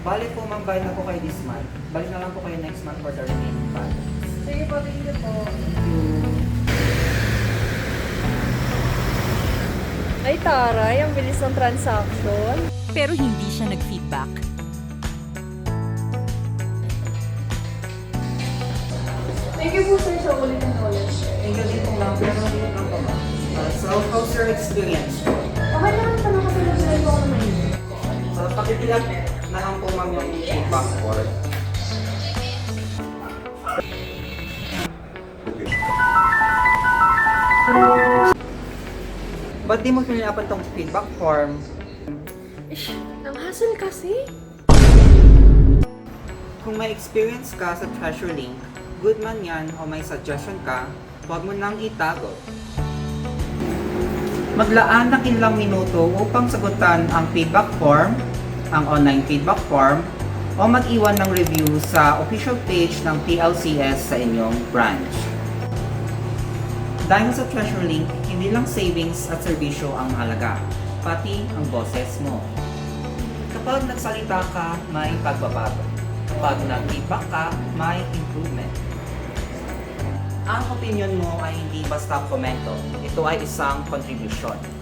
Bali po ma'am, bayad na po kayo this month. Balik na lang po kayo next month for the remaining balance. Sige po, thank you po. Ay, taray, ang bilis ng transaction. Pero hindi siya nag-feedback. Thank you po, sir, sa ulit ng knowledge. Thank you din po ma'am. Pero hindi lang po ma'am. So, how's your experience? Okay naman pa nakatulog sa ko ako naman. So, pakipilag na lang po ma'am yung feedback board. Ba't di mo pinilapan tong feedback form? Ish, nang hassle kasi. Kung may experience ka sa Treasure Link, good man yan o may suggestion ka, huwag mo nang itago. Maglaan ng ilang minuto upang sagutan ang feedback form, ang online feedback form, o mag-iwan ng review sa official page ng PLCS sa inyong branch. Dahil sa Treasure Link, hindi lang savings at serbisyo ang mahalaga, pati ang boses mo. Kapag nagsalita ka, may pagbabago. Kapag nag-feedback ka, may improvement. Ang opinion mo ay hindi basta komento. Ito ay isang kontribusyon.